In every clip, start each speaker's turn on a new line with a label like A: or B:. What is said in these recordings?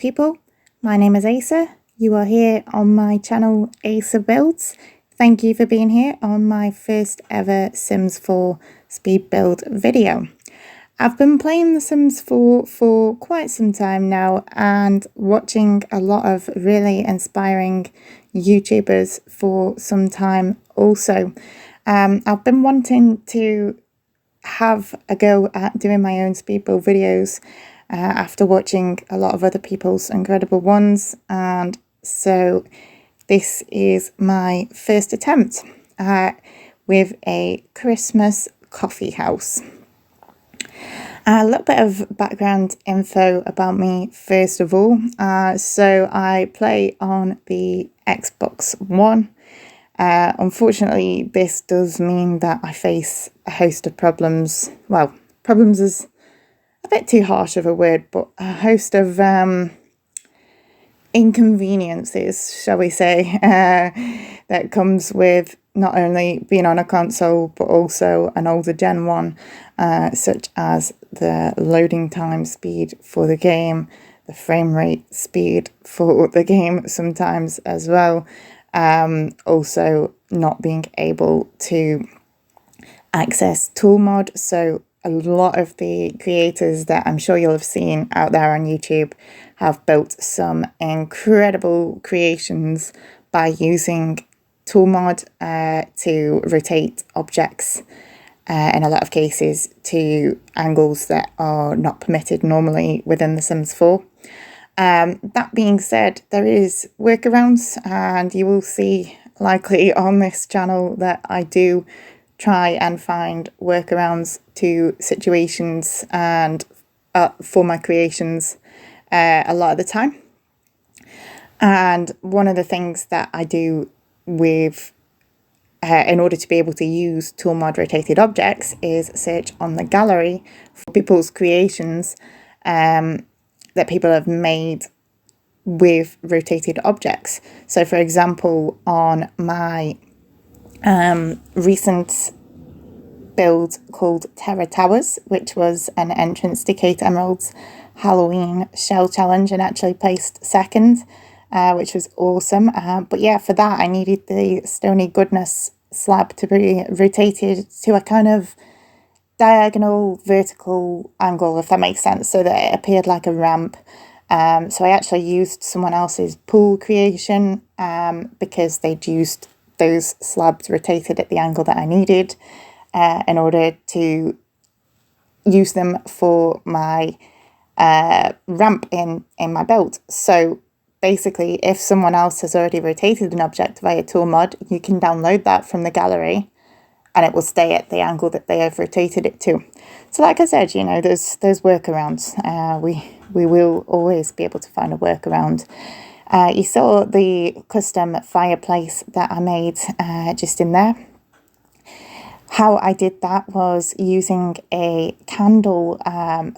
A: people, my name is Asa. You are here on my channel Asa Builds. Thank you for being here on my first ever Sims 4 speed build video. I've been playing The Sims 4 for quite some time now and watching a lot of really inspiring YouTubers for some time also. I've been wanting to have a go at doing my own speed build videos after watching a lot of other people's incredible ones, and so this is my first attempt with a Christmas coffee house. A little bit of background info about me first of all. So I play on the Xbox One. Unfortunately, this does mean that I face a host of problems. Well, problems is a bit too harsh of a word, but a host of inconveniences, shall we say, that comes with not only being on a console, but also an older Gen 1, such as the loading time speed for the game, the frame rate speed for the game sometimes as well. Also not being able to access tool mod. So a lot of the creators that I'm sure you'll have seen out there on YouTube have built some incredible creations by using tool mod to rotate objects in a lot of cases to angles that are not permitted normally within The Sims 4. That being said, there is workarounds, and you will see likely on this channel that I do try and find workarounds to situations and for my creations a lot of the time. And one of the things that I do with in order to be able to use tool mod rotated objects is search on the gallery for people's creations that people have made with rotated objects. So for example, on my recent build called Terror Towers, which was an entrance to Kate Emerald's Halloween shell challenge and actually placed second, which was awesome. But yeah, for that I needed the Stony Goodness slab to be rotated to a kind of diagonal vertical angle, if that makes sense, so that it appeared like a ramp. So I actually used someone else's pool creation because they'd used those slabs rotated at the angle that I needed in order to use them for my ramp in my build. So basically, if someone else has already rotated an object via tool mod, you can download that from the gallery and it will stay at the angle that they have rotated it to. So like I said, you know, there's workarounds. We will always be able to find a workaround. You saw the custom fireplace that I made just in there. How I did that was using a candle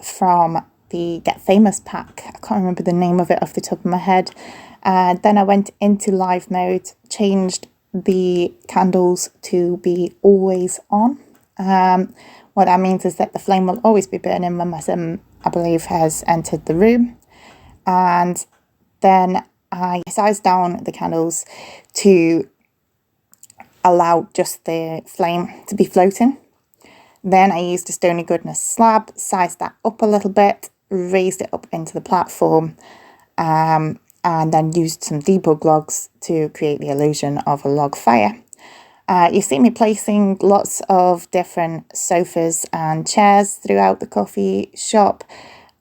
A: from the Get Famous pack. I can't remember the name of it off the top of my head. Then I went into live mode, changed the candles to be always on. What that means is that the flame will always be burning when my sim, I believe, has entered the room. And then I sized down the candles to allow just the flame to be floating. Then I used a Stony Goodness slab, sized that up a little bit, raised it up into the platform, and then used some debug logs to create the illusion of a log fire. You see me placing lots of different sofas and chairs throughout the coffee shop.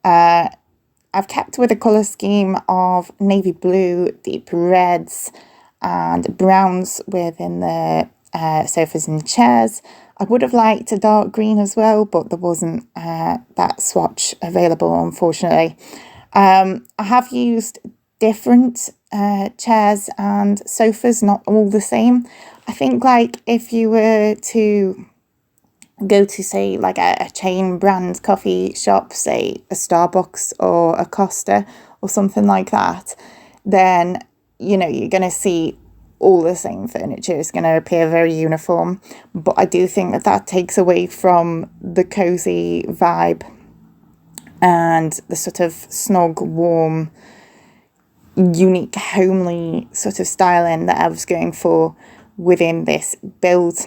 A: I've kept with a colour scheme of navy blue, deep reds and browns within the sofas and chairs. I would have liked a dark green as well, but there wasn't that swatch available, unfortunately. I have used different chairs and sofas, not all the same. I think like if you were to go to say like a chain brand coffee shop, say a Starbucks or a Costa or something like that, then you know you're going to see all the same furniture. It's going to appear very uniform, but I do think that takes away from the cozy vibe and the sort of snug, warm unique, homely sort of styling that I was going for within this build.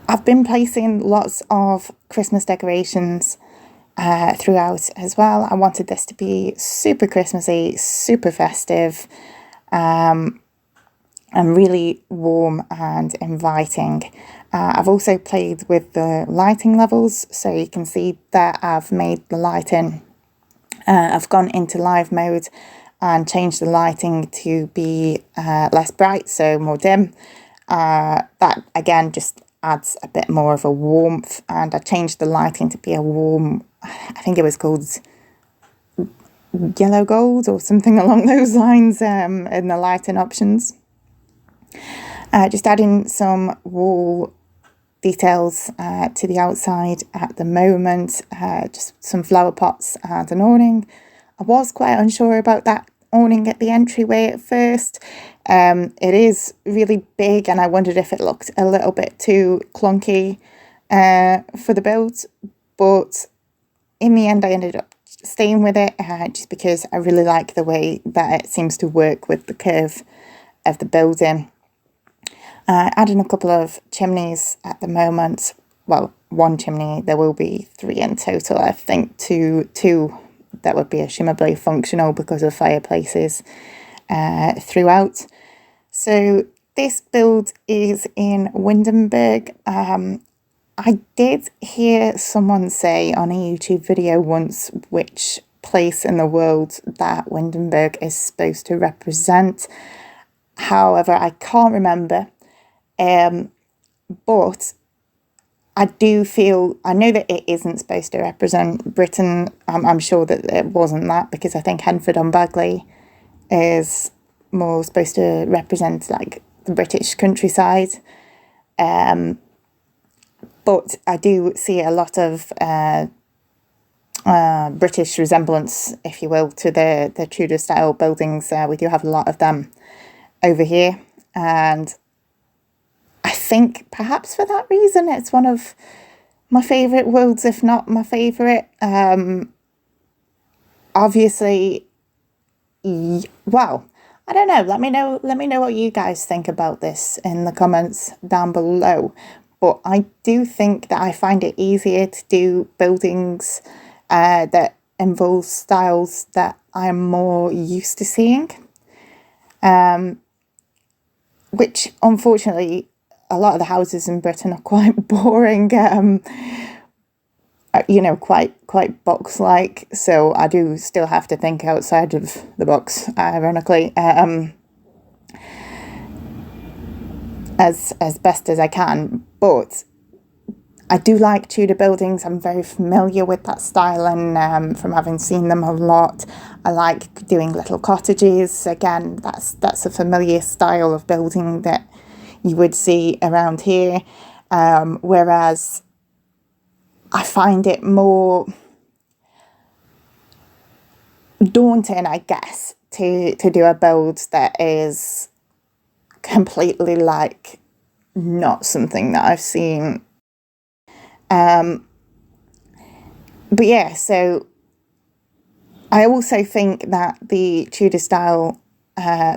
A: I've been placing lots of Christmas decorations throughout as well. I wanted this to be super Christmassy, super festive, and really warm and inviting. I've also played with the lighting levels, so you can see that I've made the lighting. I've gone into live mode and changed the lighting to be less bright, so more dim. That again just adds a bit more of a warmth, and I changed the lighting to be a warm, I think it was called yellow gold or something along those lines in the lighting options. Just adding some wall details to the outside at the moment, just some flower pots and an awning. I was quite unsure about that awning at the entryway at first. It is really big, and I wondered if it looked a little bit too clunky for the build, but in the end I ended up staying with it just because I really like the way that it seems to work with the curve of the building. Adding a couple of chimneys at the moment. Well, one chimney, there will be 3 in total. I think two that would be assumably functional because of fireplaces throughout. So this build is in Windenburg. I did hear someone say on a YouTube video once which place in the world that Windenburg is supposed to represent. However, I can't remember. But I do feel, I know that it isn't supposed to represent Britain. I'm sure that it wasn't that, because I think Henford-on-Bagley is more supposed to represent like the British countryside. But I do see a lot of British resemblance, if you will, to the Tudor-style buildings. We do have a lot of them over here, and I think perhaps for that reason it's one of my favourite worlds, if not my favourite. Obviously, well, I don't know. Let me know what you guys think about this in the comments down below. But I do think that I find it easier to do buildings that involve styles that I'm more used to seeing. Which unfortunately, a lot of the houses in Britain are quite boring, quite box-like. So I do still have to think outside of the box, ironically, as best as I can. But I do like Tudor buildings. I'm very familiar with that style, and from having seen them a lot. I like doing little cottages. Again, that's a familiar style of building that you would see around here, whereas I find it more daunting, I guess, to do a build that is completely like not something that I've seen. But yeah, so I also think that the Tudor style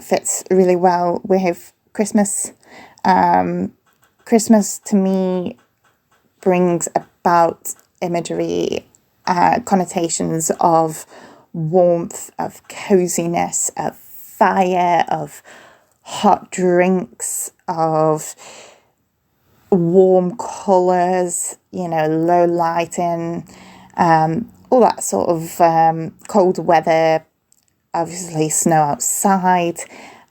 A: fits really well with Christmas. Christmas to me brings about imagery, connotations of warmth, of coziness, of fire, of hot drinks, of warm colours, low lighting, all that sort of cold weather, obviously snow outside,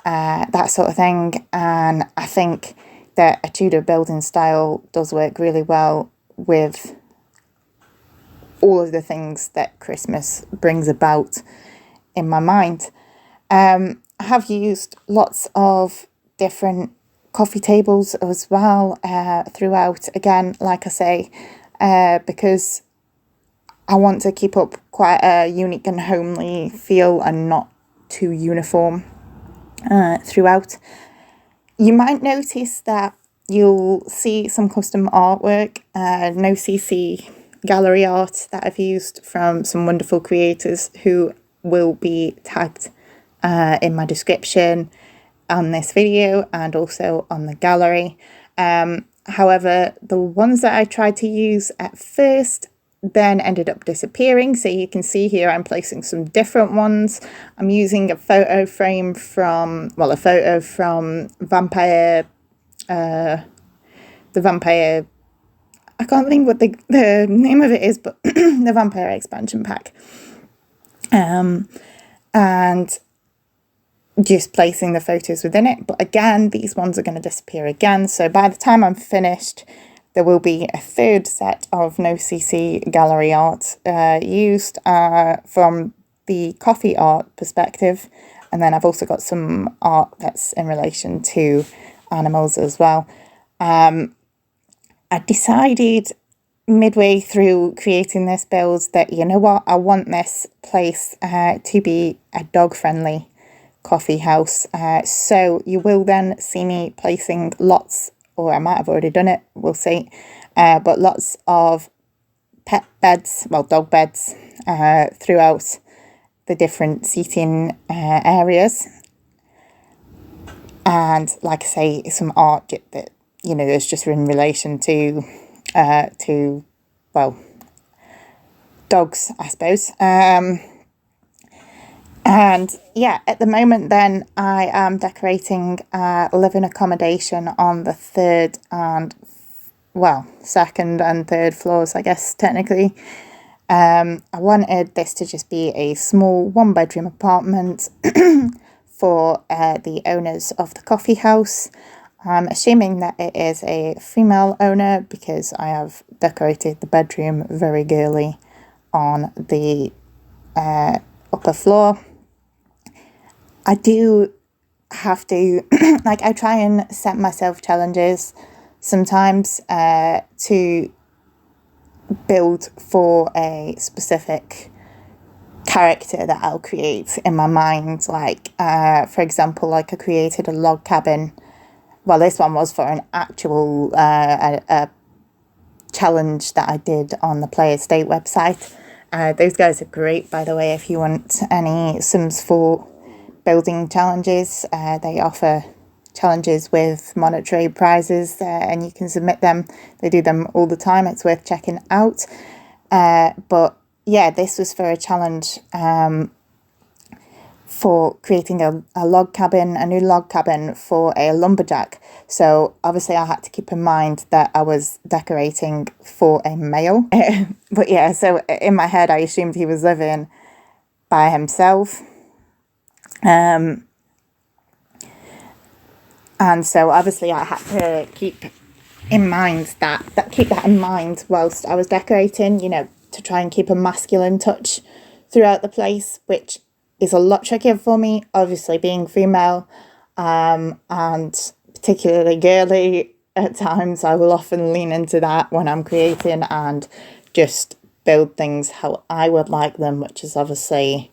A: that sort of thing. And I think that a Tudor building style does work really well with all of the things that Christmas brings about in my mind. I have used lots of different coffee tables as well throughout, again, like I say, because I want to keep up quite a unique and homely feel and not too uniform throughout. You might notice that you'll see some custom artwork, no CC gallery art that I've used from some wonderful creators who will be tagged in my description on this video and also on the gallery. However, the ones that I tried to use at first then ended up disappearing. So you can see here I'm placing some different ones. I'm using a photo frame from, well, a photo from Vampire, the Vampire, I can't think what the name of it is, but the Vampire expansion pack. And just placing the photos within it. But again, these ones are going to disappear again. So by the time I'm finished, there will be a third set of no CC gallery art used from the coffee art perspective. And then I've also got some art that's in relation to animals as well. I decided midway through creating this build that, you know what, I want this place to be a dog-friendly coffee house. So you will then see me placing lots, or I might have already done it, we'll see, but lots of pet beds, well, dog beds, throughout the different seating areas. And like I say, some art that, you know, is just in relation to well, dogs, I suppose. And yeah, at the moment then I am decorating living accommodation on the second and third floors, I guess, technically. I wanted this to just be a small 1-bedroom apartment for the owners of the coffee house. I'm assuming that it is a female owner because I have decorated the bedroom very girly on the upper floor. I do have to, like, I try and set myself challenges sometimes to build for a specific character that I'll create in my mind. Like, for example, like I created a log cabin. Well, this one was for an actual a challenge that I did on the Play Estate website. Those guys are great, by the way, if you want any Sims 4 building challenges. They offer challenges with monetary prizes and you can submit them. They do them all the time. It's worth checking out. But yeah, this was for a challenge for creating a log cabin, a new log cabin for a lumberjack. So obviously I had to keep in mind that I was decorating for a male. But yeah, so in my head I assumed he was living by himself. And so obviously I had to keep that in mind whilst I was decorating, you know, to try and keep a masculine touch throughout the place, which is a lot trickier for me, obviously being female, and particularly girly at times. I will often lean into that when I'm creating and just build things how I would like them, which is obviously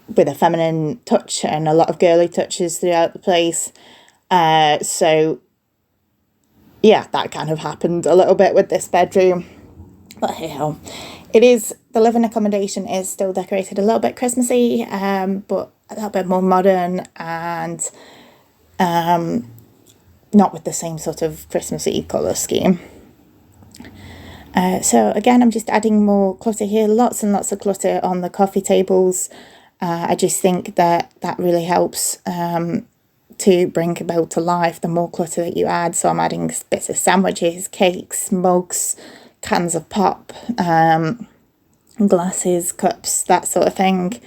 A: with a feminine touch and a lot of girly touches throughout the place. So yeah, that kind of happened a little bit with this bedroom. But hey ho, the living accommodation is still decorated a little bit Christmassy, but a little bit more modern and not with the same sort of Christmassy colour scheme. So again, I'm just adding more clutter here, lots and lots of clutter on the coffee tables. I just think that really helps to bring a build to life, the more clutter that you add. So I'm adding bits of sandwiches, cakes, mugs, cans of pop, glasses, cups, that sort of thing.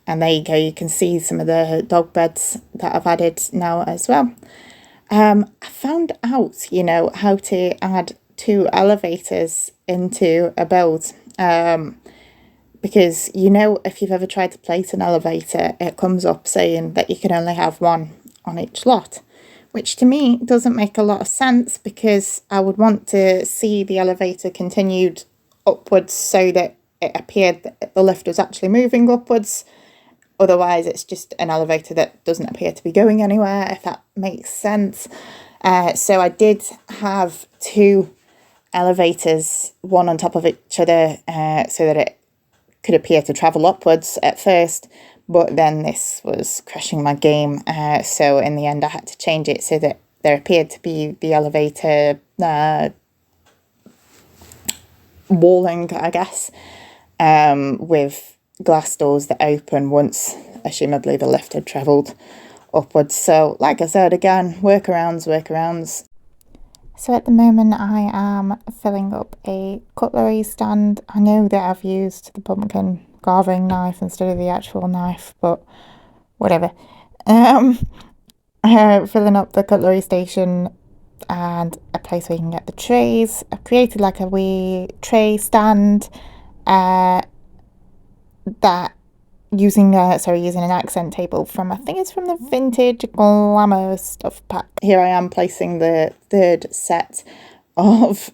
A: And there you go, you can see some of the dog beds that I've added now as well. I found out, you know, how to add 2 elevators into a build. Because, you know, if you've ever tried to place an elevator, it comes up saying that you can only have 1 on each lot, which to me doesn't make a lot of sense, because I would want to see the elevator continued upwards so that it appeared that the lift was actually moving upwards. Otherwise, it's just an elevator that doesn't appear to be going anywhere, if that makes sense. So I did have 2 elevators, one on top of each other, so that it could appear to travel upwards at first, but then this was crashing my game, so in the end I had to change it so that there appeared to be the elevator walling, I guess, with glass doors that open once, assumably, the lift had travelled upwards. So, like I said, again, workarounds. So at the moment I am filling up a cutlery stand. I know that I've used the pumpkin carving knife instead of the actual knife, but whatever. Filling up the cutlery station and a place where you can get the trays. I've created like a wee tray stand that using an accent table from, I think it's from the Vintage Glamour stuff pack. Here I am placing the third set of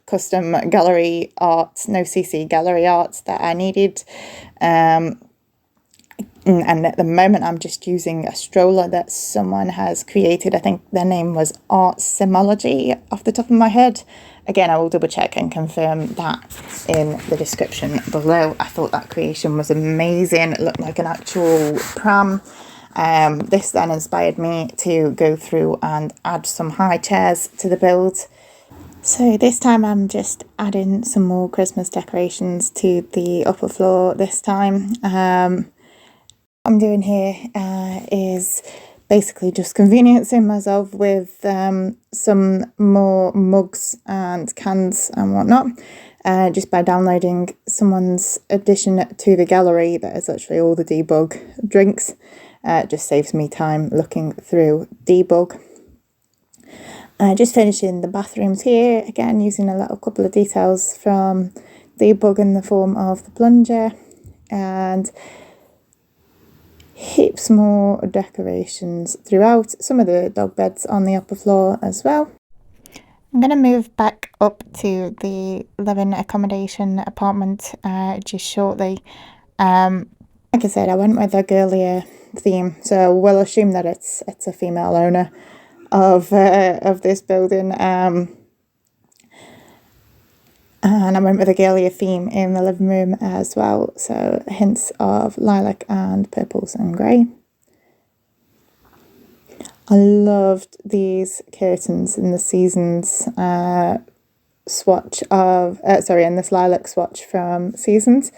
A: custom gallery art, no CC gallery art that I needed. And at the moment I'm just using a stroller that someone has created. I think their name was Art Simology off the top of my head. Again, I will double check and confirm that in the description below. I thought that creation was amazing. It looked like an actual pram. This then inspired me to go through and add some high chairs to the build. So this time I'm just adding some more Christmas decorations to the upper floor this time. What I'm doing here is basically just conveniencing myself with some more mugs and cans and whatnot, just by downloading someone's addition to the gallery that is actually all the debug drinks. It just saves me time looking through debug. Just finishing the bathrooms here, again using a little couple of details from debug in the form of the plunger, and heaps more decorations throughout, some of the dog beds on the upper floor as well. I'm going to move back up to the living accommodation apartment just shortly. Like I said, I went with a girlier theme, so we'll assume that it's a female owner of this building. And I went with a girlier theme in the living room as well, so hints of lilac and purples and grey. I loved these curtains in the Seasons swatch of, in this lilac swatch from Seasons.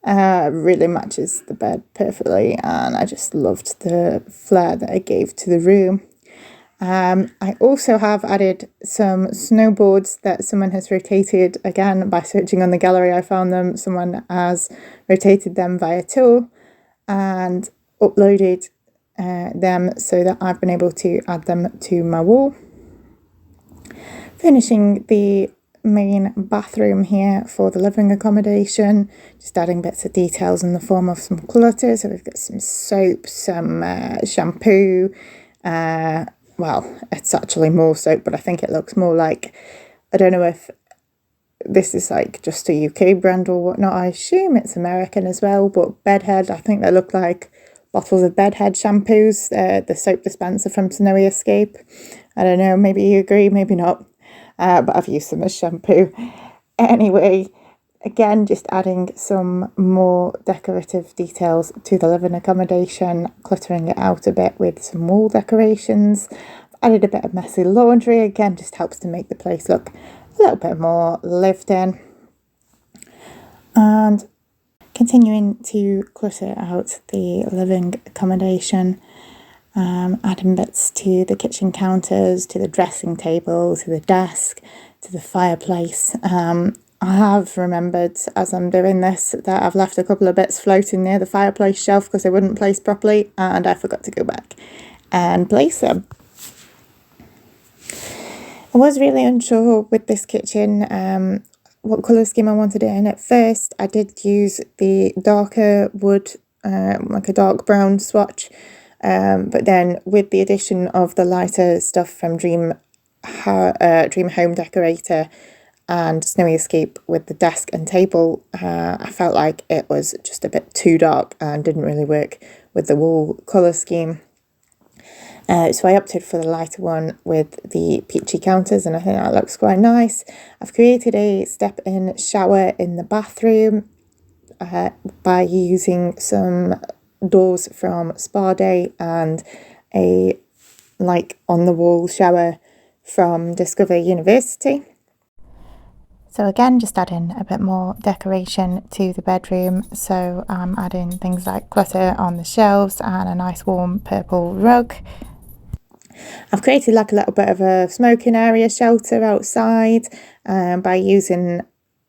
A: Really matches the bed perfectly, and I just loved the flair that it gave to the room. I also have added some snowboards that someone has rotated. Again, by searching on the gallery, I found them. Someone has rotated them via tool and uploaded them so that I've been able to add them to my wall. Finishing the main bathroom here for the living accommodation, just adding bits of details in the form of some clutter. So we've got some soap, some shampoo, well, it's actually more soap, but I think it looks more like, I don't know if this is like just a UK brand or whatnot. I assume it's American as well, but Bedhead, I think they look like bottles of Bedhead shampoos, the soap dispenser from Snowy Escape. I don't know, maybe you agree, maybe not, but I've used them as shampoo. Anyway, again, just adding some more decorative details to the living accommodation, cluttering it out a bit with some wall decorations. I've added a bit of messy laundry, again, just helps to make the place look a little bit more lived in. And continuing to clutter out the living accommodation, adding bits to the kitchen counters, to the dressing table, to the desk, to the fireplace. I have remembered as I'm doing this that I've left a couple of bits floating near the fireplace shelf because they wouldn't place properly, and I forgot to go back and place them. I was really unsure with this kitchen what colour scheme I wanted it in. At first I did use the darker wood, like a dark brown swatch, but then with the addition of the lighter stuff from Dream Home Decorator and Snowy Escape with the desk and table, I felt like it was just a bit too dark and didn't really work with the wall colour scheme. So I opted for the lighter one with the peachy counters, and I think that looks quite nice. I've created a step-in shower in the bathroom by using some doors from Spa Day and a on-the-wall shower from Discover University. So again, just adding a bit more decoration to the bedroom. So I'm adding things like clutter on the shelves and a nice warm purple rug. I've created like a little bit of a smoking area shelter outside by using,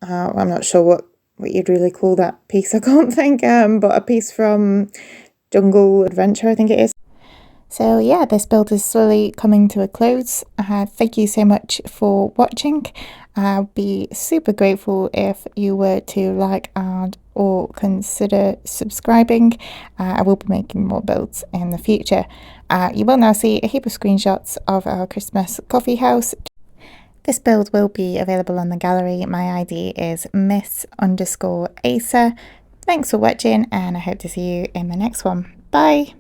A: I'm not sure what you'd really call that piece, I can't think, but a piece from Jungle Adventure, I think it is. So yeah, this build is slowly coming to a close. Thank you so much for watching. I'd be super grateful if you were to like and or consider subscribing. I will be making more builds in the future. You will now see a heap of screenshots of our Christmas coffee house. This build will be available on the gallery. My ID is miss_Asa. Thanks for watching, and I hope to see you in the next one. Bye!